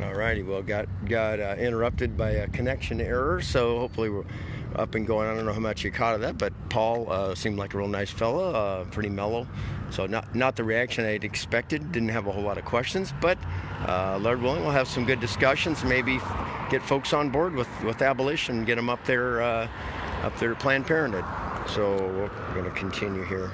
All righty. Well, got interrupted by a connection error, so hopefully we're up and going. I don't know how much you caught of that, but Paul seemed like a real nice fellow, pretty mellow. So not the reaction I'd expected. Didn't have a whole lot of questions, but Lord willing, we'll have some good discussions. Maybe get folks on board with abolish and get them up there Planned Parenthood. So we're going to continue here.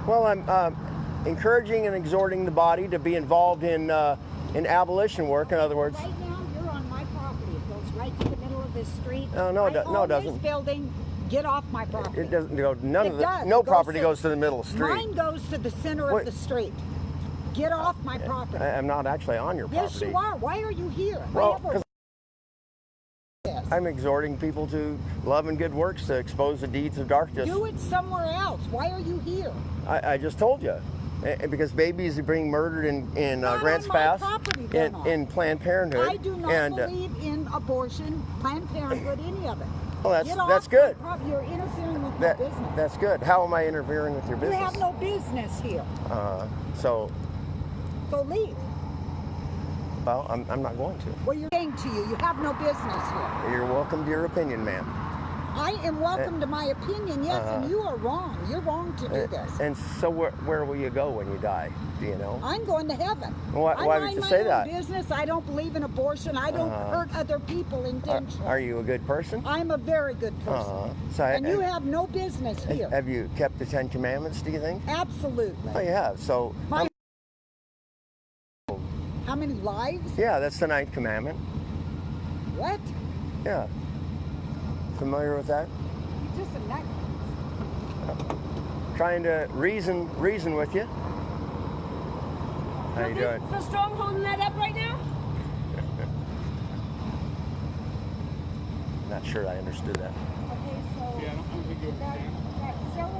Well, I'm encouraging and exhorting the body to be involved in abolition work. In other words, right now you're on my property. It goes right to the middle of this street. No, it doesn't. This building, get off my property. It doesn't go. No property goes to the middle of the street. Mine goes to the center of the street. Get off my property. I'm not actually on your property. Yes, you are. Why are you here? Well, because I'm exhorting people to love and good works to expose the deeds of darkness. Do it somewhere else. Why are you here? I just told you. Because babies are being murdered in Grants Pass, in Planned Parenthood. I do not believe in abortion, Planned Parenthood, any of it. Well, that's good. You're interfering with my business. That's good. How am I interfering with your business? You have no business here. So leave. Well, I'm not going to. Well, you're saying to you have no business here. You're welcome to your opinion, ma'am. I am welcome to my opinion, yes, and you are wrong. You're wrong to do this. And so where will you go when you die? Do you know? I'm going to heaven. Why did you say that? I mind my own business. I don't believe in abortion. I don't hurt other people intentionally. Are you a good person? I'm a very good person. And you have no business here. Have you kept the 10 Commandments, do you think? Absolutely. Oh, you have. So... How many lives? Yeah, that's the 9th commandment. What? Yeah. Familiar with that? You're just a nut. Trying to reason with you. How you doing? So Strong holding that up right now? Not sure I understood that. Okay, so... Yeah, I don't think you're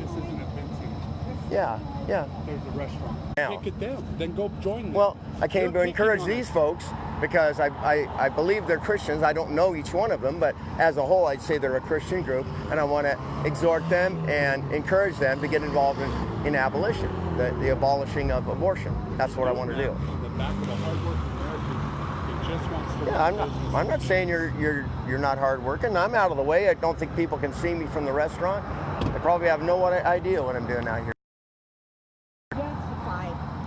this isn't a fencing. Yeah. There's a restaurant. Now. Take it down. Then go join them. Well, I came to encourage these folks because I believe they're Christians. I don't know each one of them, but as a whole, I'd say they're a Christian group, and I want to exhort them and encourage them to get involved in abolition, the abolishing of abortion. That's what I want to do. On the back of a hardworking American who just wants to Yeah, I'm not saying you're not hardworking. I'm out of the way. I don't think people can see me from the restaurant. They probably have no idea what I'm doing out here.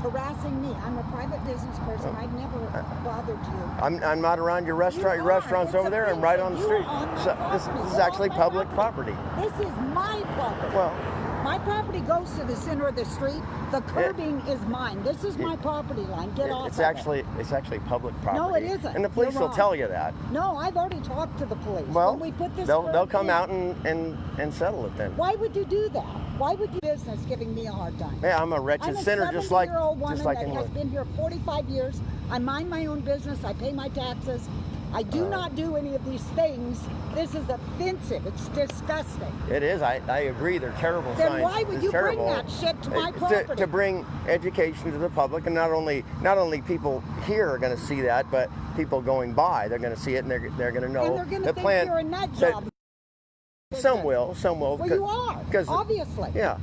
Harassing me. I'm a private business person. I've never bothered you. I'm not around your restaurant. Your restaurant's over there. I'm right on the street. So this is actually public property. This is my property. Well, my property goes to the center of the street. The curbing is mine. This is my property line. Get off it's actually public property. No, it isn't. And the police will tell you that. No, I've already talked to the police. Well, when we put this they'll come out and settle it then. Why would you do that? Why would you business giving me a hard time? Yeah, I'm a wretched sinner, just like woman that has been here 45 years. I mind my own business. I pay my taxes. I do not do any of these things. This is offensive. It's disgusting. It is. I agree. They're terrible signs. Then why would you bring that shit to my property? To bring education to the public, and not only people here are going to see that, but people going by, they're going to see it and they're going to know. And they're going to think you're a nut job. Some will. Well, you are, obviously. Yeah,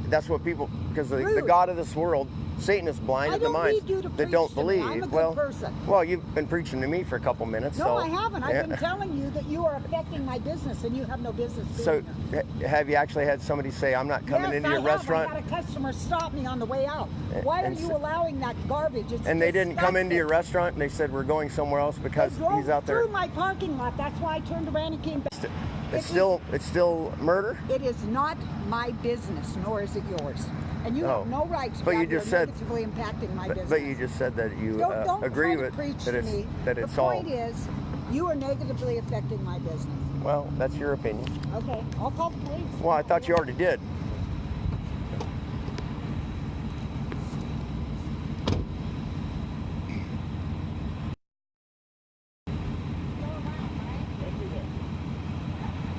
that's what people, because the Rude. God of this world, Satan is blinded the minds need you to that preach don't to me. believe. I'm a good person. Well, you've been preaching to me for a couple minutes. No, so, I haven't. I've been telling you that you are affecting my business, and you have no business being So, here. have you actually had somebody say, "I'm not coming into your restaurant"? I had a customer stop me on the way out. Why are you allowing that garbage? It's and they didn't come into your disgusting. restaurant, and they said, "We're going somewhere else because They drove he's out there." through my parking lot. That's why I turned around and came back. It's still murder. It is not my business, nor is it yours. And you have no right to But you have just your said negatively impacting my business. But you just said that you Don't agree try to with preach that to it's me. that it's the all. point is, you are negatively affecting my business. Well, that's your opinion. Okay, I'll call the police. Well, I thought you already did.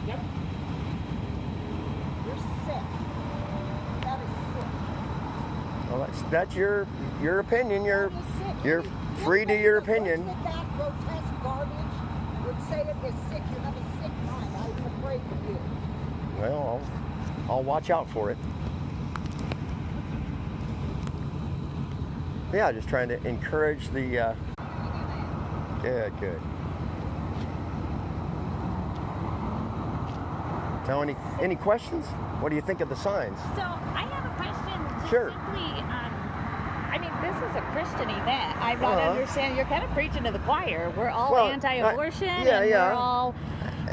Yep. You're sick. That is sick. Well, that's your opinion. You're That is sick. you're free to your opinion. That grotesque garbage would say it is sick. You have a sick mind. I'm afraid for you. Well, I'll watch out for it. Yeah, just trying to encourage the. Good. Now, any questions? What do you think of the signs? So I have a question. Just Sure. Simply, I mean, this is a Christian event. I'm not understanding. You're kind of preaching to the choir. We're all anti-abortion, and we're all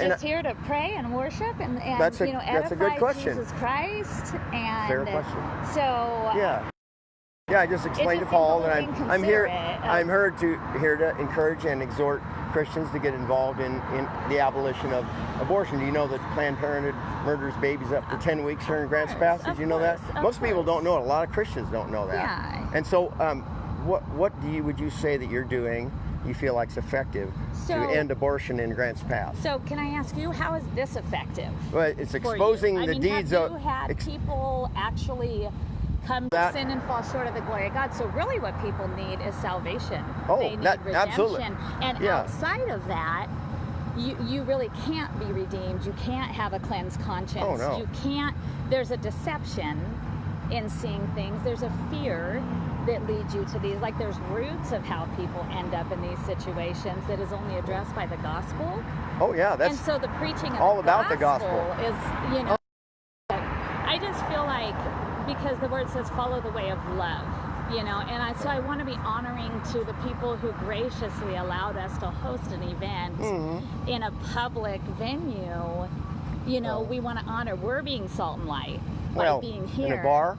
just here to pray and worship and that's a edify good question. Jesus Christ. And Fair question. So Yeah, I just explained to just Paul seems a that little I'm here. inconsiderate of- I'm here to encourage and exhort Christians to get involved in the abolition of abortion. Do you know that Planned Parenthood murders babies up to 10 weeks here in Grants Pass? Did you know that? Most people don't know it. A lot of Christians don't know that. Yeah. And so, what would you say that you're doing? You feel like it's effective to end abortion in Grants Pass? So can I ask you, how is this effective? Well, it's for you? exposing I the mean, deeds have of. you had people actually come to sin and fall short of the glory of God? So really what people need is salvation. Oh, they need redemption. absolutely. And Yeah. outside of that, you really can't be redeemed. You can't have a cleansed conscience. Oh, no. You can't. There's a deception in seeing things. There's a fear that leads you to these. Like, there's roots of how people end up in these situations that is only addressed by the gospel. Oh yeah, And that's so the preaching of all the about the gospel. is, I just feel like, because the word says follow the way of love, and so I want to be honoring to the people who graciously allowed us to host an event in a public venue. We want to honor. We're being salt and light by being here. in a bar.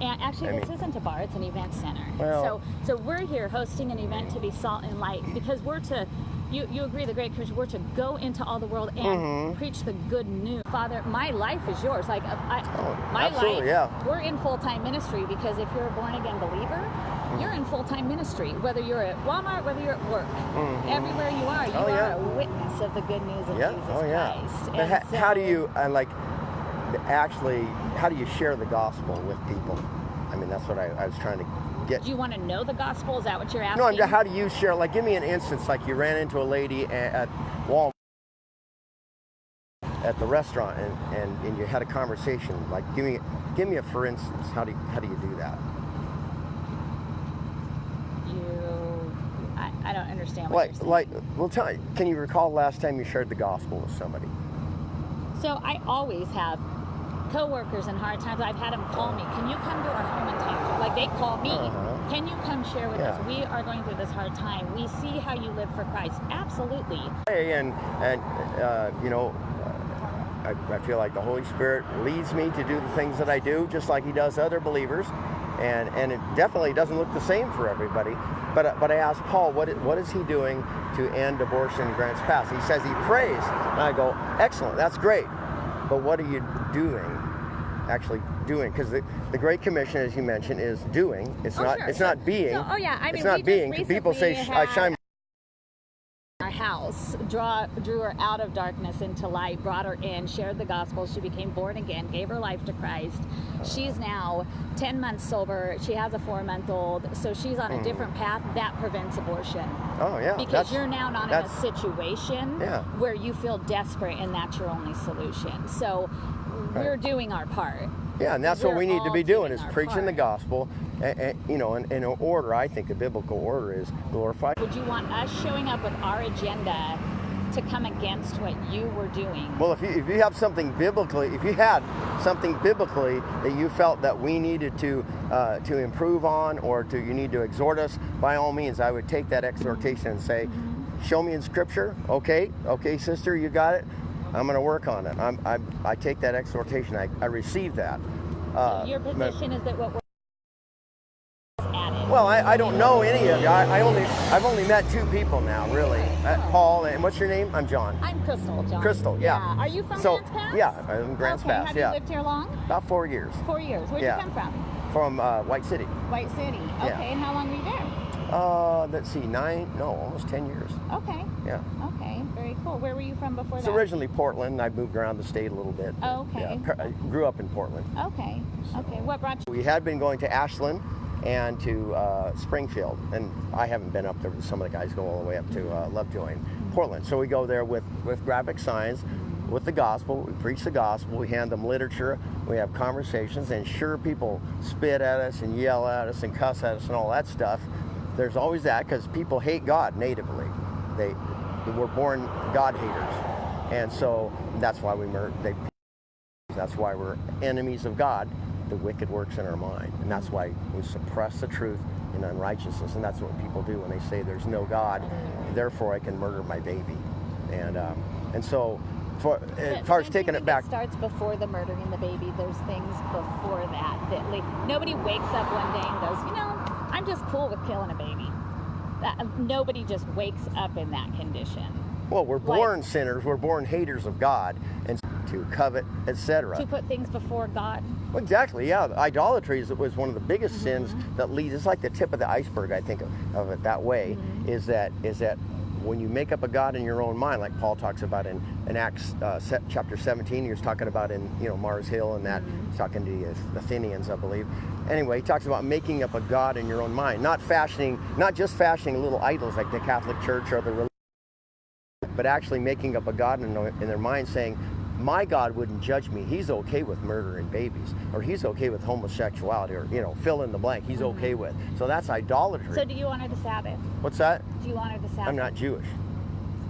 And actually, this isn't a bar; it's an event center. Well, so we're here hosting an event to be salt and light, because we're to. You agree, the Great Commission, we're to go into all the world and preach the good news. Father, my life is yours. Like, my absolutely, life, yeah. we're in full-time ministry, because if you're a born-again believer, you're in full-time ministry. Whether you're at Walmart, whether you're at work, everywhere you are, you are a witness of the good news of Jesus Christ. But And how do you, how do you share the gospel with people? I mean, that's what I was trying to get. Do you want to know the gospel? Is that what you're asking? No, how do you share? Like, give me an instance. Like, you ran into a lady at Walmart at the restaurant, and you had a conversation. Like, give me a for instance. How do you do that? I don't understand what you're saying. Well, tell me. Can you recall last time you shared the gospel with somebody? So I always have coworkers in hard times. I've had them call me. Can you come to our home and talk? Like, they call me. Can you come share with us? We are going through this hard time. We see how you live for Christ. Absolutely. And I feel like the Holy Spirit leads me to do the things that I do, just like He does other believers, and it definitely doesn't look the same for everybody. But I asked Paul, what is he doing to end abortion in Grants Pass? He says he prays, and I go, excellent, that's great. But what are you doing? Actually doing, because the Great Commission, as you mentioned, is doing. It's not being. So, I mean, it's not being. People say I shine our house. house, drew her out of darkness into light, brought her in, shared the gospel. She became born again, gave her life to Christ. She's now 10 months sober. She has a 4-month-old, so she's on a different path. That prevents abortion. Oh, yeah. Because you're now not in a situation where you feel desperate and that's your only solution. So we're doing our part. Yeah, and that's what we need to be doing, is preaching the part. gospel, and you know, in order. I think a biblical order is glorify. Would you want us showing up with our agenda to come against what you were doing? Well, if you have something biblically, if you had something biblically that you felt that we needed to improve on, or you need to exhort us, by all means, I would take that exhortation and say, show me in Scripture. Okay, sister, you got it. I'm going to work on it. I take that exhortation. I receive that. So your position is that what we're added. Well, I don't know any of you. I've only met 2 people now, really. Paul, and what's your name? I'm John. I'm Crystal, John. Crystal, yeah. Are you from Grants Pass? Yeah, I'm in Grants Pass. Have you lived here long? About 4 years. 4 years. Where'd you come from? From White City. White City. Okay, and how long were you there? Let's see, almost 10 years. Okay. Yeah. Okay, very cool. Where were you from before It's that? originally Portland. I moved around the state a little bit. Oh, okay. Yeah, I grew up in Portland. Okay. Okay. What brought you? We had been going to Ashland and to Springfield, and I haven't been up there. Some of the guys go all the way up to Lovejoy in Portland. So we go there with graphic signs, with the gospel. We preach the gospel. We hand them literature. We have conversations, and sure, people spit at us and yell at us and cuss at us and all that stuff. There's always that, because people hate God natively. They were born God haters, and so that's why that's why we're enemies of God. The wicked works in our mind, and that's why we suppress the truth in unrighteousness, and that's what people do when they say there's no God, therefore I can murder my baby. And so as far as taking it back, it starts before the murdering the baby. There's things before that like nobody wakes up one day and goes, I'm just cool with killing a baby. Nobody just wakes up in that condition. Well, we're born sinners. We're born haters of God, and to covet, etc. To put things before God. Well, exactly. Yeah, idolatry was one of the biggest sins that leads. It's like the tip of the iceberg. I think of it that way. Is that when you make up a god in your own mind, like Paul talks about in Acts chapter 17, he was talking about in Mars Hill, and that he's talking to the Athenians, I believe. Anyway, he talks about making up a god in your own mind, not just fashioning little idols like the Catholic Church or the religion, but actually making up a god in their mind, saying, my God wouldn't judge me. He's okay with murdering babies, or he's okay with homosexuality, or fill in the blank. He's okay with. So that's idolatry. So do you honor the Sabbath? What's that? Do you honor the Sabbath? I'm not Jewish.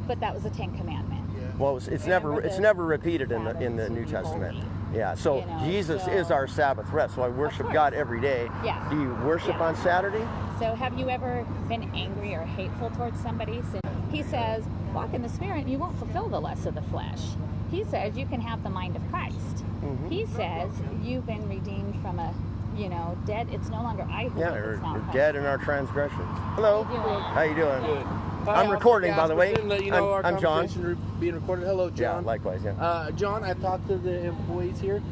But that was the 10th commandment. Well, it's never repeated in the New Testament. Yeah. So Jesus is our Sabbath rest. So I worship God every day. Yeah. Do you worship on Saturday? So have you ever been angry or hateful towards somebody? He says, walk in the Spirit and you won't fulfill the lusts of the flesh. He says you can have the mind of Christ. He says you've been redeemed from a, dead. It's no longer I who live, it's now we're Christ. Dead in our transgressions. Hello. How you doing? How you doing? Hi, I'm recording, by the way. I'm John. Being recorded. Hello, John. Yeah, likewise. Yeah. John, I talked to the employees here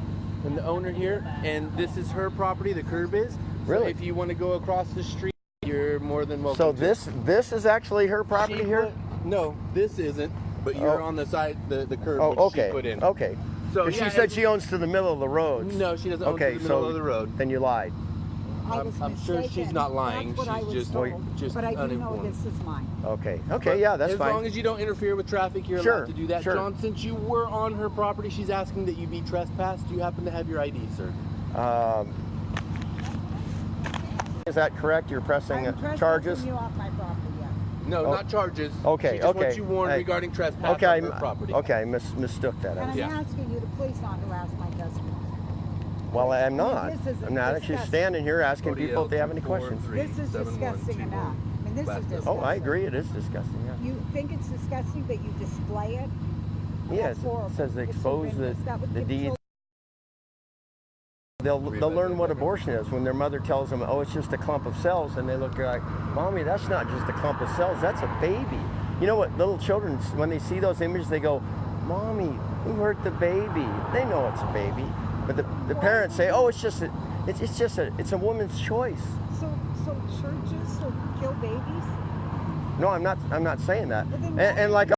and the owner here, and this is her property. The curb is. Really? So if you want to go across the street, you're more than welcome. So this is actually her property here? No, this isn't. But you're on the side, the curb, which she put in. Okay. So she said she owns to the middle of the road. No, she doesn't own to the middle of the road. Then you lied. I'm sure she's not lying. That's what She's I was just told, but I do know uninformed. this is mine. Okay. Okay. Yeah, that's fine. As long as you don't interfere with traffic, you're allowed to do that. Sure. John, since you were on her property, she's asking that you be trespassed. Do you happen to have your ID, sir? Is that correct? You're pressing I'm charges? you off my property, yes. No, not charges. Okay. She just wants you warned regarding trespass on her property. Okay, I mistook that. And I'm asking you to please not harass my customers. Well, I'm not. This is I'm not actually disgusting. standing here asking people if they have any 4, questions. 3, This is 7, 1, disgusting 2, enough. I mean, this is disgusting. Oh, I agree. It is disgusting. Yeah. You think it's disgusting, but you display it? Yes, That's horrible. it says they It's expose horrendous. That would the give deeds. children- They'll learn what abortion is when their mother tells them, oh, it's just a clump of cells, and they look like, Mommy, that's not just a clump of cells, that's a baby. You know what, little children, when they see those images, they go, Mommy, you hurt the baby. They know it's a baby. But the parents say, oh, it's a woman's choice. So churches will kill babies? No, I'm not saying that. Well, then And like